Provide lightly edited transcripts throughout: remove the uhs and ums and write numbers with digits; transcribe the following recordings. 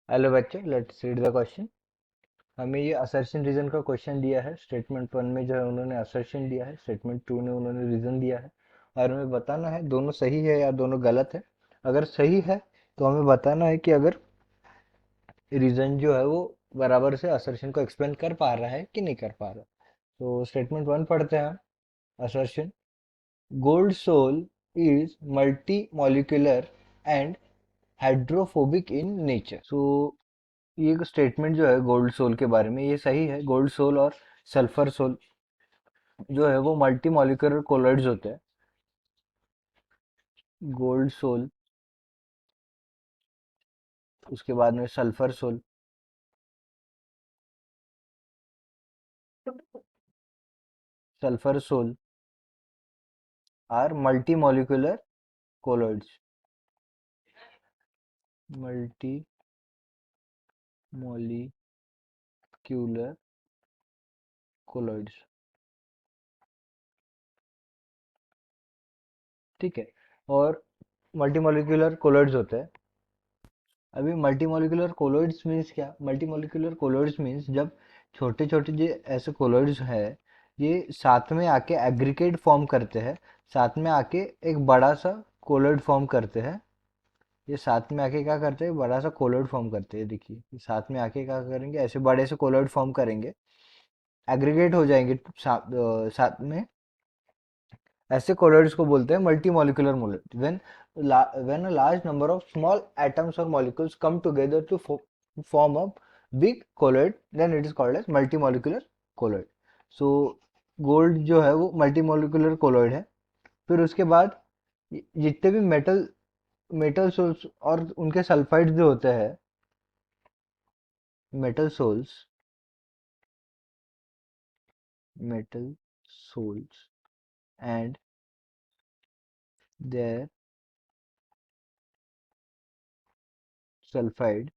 Hello बच्चों, let's read the question. हमें ये असर्शन रीजन का क्वेश्चन दिया है। स्टेटमेंट वन में जो है उन्होंने असर्शन दिया है, स्टेटमेंट टू में उन्होंने रीजन दिया है और हमें बताना है दोनों सही है या दोनों गलत है। अगर सही है तो हमें बताना है कि अगर रीजन जो है वो बराबर से असर्शन को एक्सप्लेन कर पा रहा है कि नहीं कर पा रहा। तो स्टेटमेंट वन पढ़ते हैं हम। Assertion: gold sol is multi molecular and hydrophobic in nature. So ये एक स्टेटमेंट जो है गोल्ड सोल के बारे में, ये सही है। गोल्ड सोल और सल्फर सोल जो है वो मल्टी मॉलिक्यूलर कोलॉइड्स होते हैं। गोल्ड सोल, उसके बाद में sulphur sol. Sulphur sol are multi molecular colloids. Multi molecular colloids, ठीक है। और मल्टी मॉलिक्यूलर कोलॉइड्स होते हैं। अभी मल्टी मॉलिक्यूलर कोलॉइड्स मीन्स क्या? मल्टी मॉलिक्यूलर कोलॉइड्स मीन्स जब छोटे छोटे जो ऐसे कोलॉइड्स है, ये साथ में आके एग्रीगेट फॉर्म करते हैं, साथ में आके एक बड़ा सा कोलॉइड फॉर्म करते हैं। ये साथ में आके क्या करते हैं? बड़ा सा कोलॉइड फॉर्म करते हैं। देखिए, ये साथ में आके क्या करेंगे? ऐसे बड़े से कोलॉइड फॉर्म करेंगे, एग्रीगेट हो जाएंगे साथ में। ऐसे कोलॉइड्स को बोलते हैं multi molecular molar. When a large number of small atoms or molecules come together to form a big colloid, then it is called as multi molecular colloid. So gold जो है वो मल्टी मॉलिक्यूलर कोलॉइड है। फिर उसके बाद जितने भी metal souls और उनके सल्फाइड्स जो होते हैं, metal sols metal sols and their sulphide,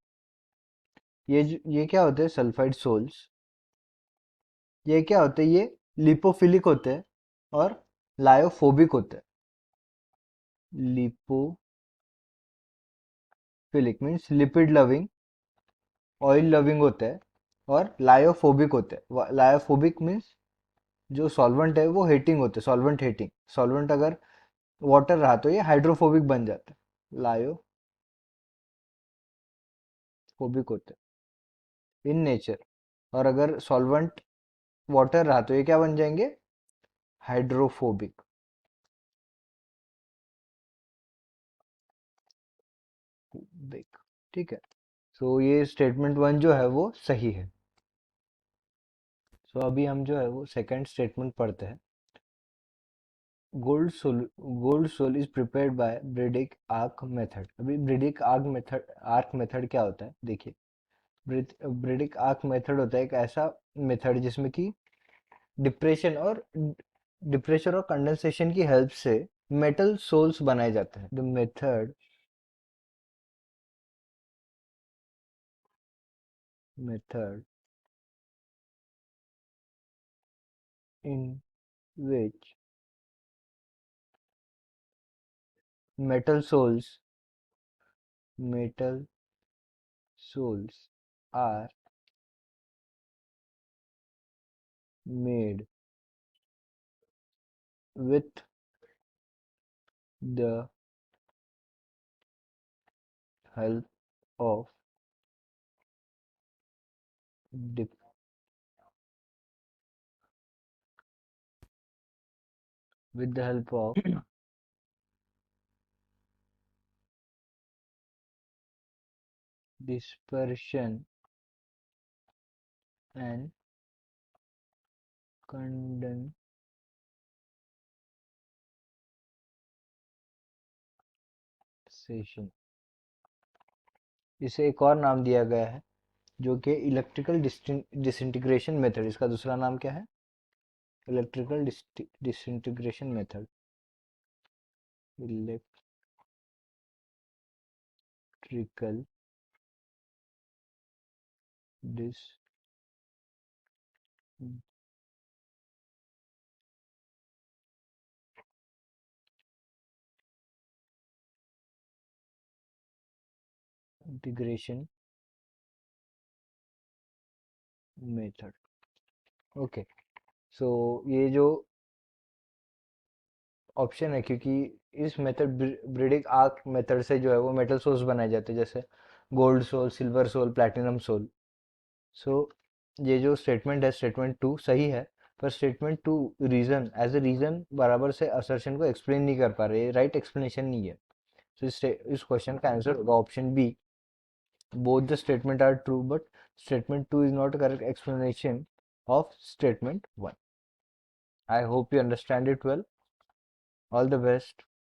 ये क्या होते हैं? सल्फाइड सोल्स, ये क्या होते हैं? ये लिपोफिलिक होते हैं और लायोफोबिक होते हैं। Lipophilic means lipid loving, oil loving होते हैं। और लायोफोबिक होते हैं। लायोफोबिक मीन्स जो सॉल्वेंट है वो हेटिंग होते हैं, सॉल्वेंट हेटिंग। सॉल्वेंट अगर वाटर रहा तो ये हाइड्रोफोबिक बन जाता है, लायोफोबिक होते हैं इन नेचर। और अगर सॉल्वेंट वाटर रहा तो ये क्या बन जाएंगे? हाइड्रोफोबिक। देख, ठीक है। सो ये स्टेटमेंट वन जो है वो सही है। सो अभी हम जो है वो सेकंड स्टेटमेंट पढ़ते हैं। Gold sol is prepared by Bredig arc method. अभी ब्रीडिक आर्क मेथड क्या होता है? देखिए, ब्रीडिक आर्क मेथड होता है एक ऐसा मेथड जिसमें कि डिप्रेशन और कंडेंसेशन की हेल्प से मेटल सोल्स बनाए जाते हैं। The method in which metal souls metal souls are made with the help of dip, with the help of dispersion and condensation। इसे एक और नाम दिया गया है जो कि इलेक्ट्रिकल डिसइंटीग्रेशन मेथड। इसका दूसरा नाम क्या है? Electrical disintegration method. Electrical disintegration method. Okay, so ये जो ऑप्शन है, क्योंकि इस मेथड ब्रीडिंग आर्क मेथड से जो है वो मेटल सोल्स बनाए जाते हैं, जैसे gold sol, silver sol, platinum sol. So ये जो स्टेटमेंट है, स्टेटमेंट टू सही है, पर statement two reason as a reason बराबर से असर्शन को एक्सप्लेन नहीं कर पा रहे, राइट एक्सप्लेनेशन नहीं है। तो इस क्वेश्चन का आंसर होगा option B, both the statement are true but statement 2 is not a correct explanation of statement 1. I hope you understand it well. All the best.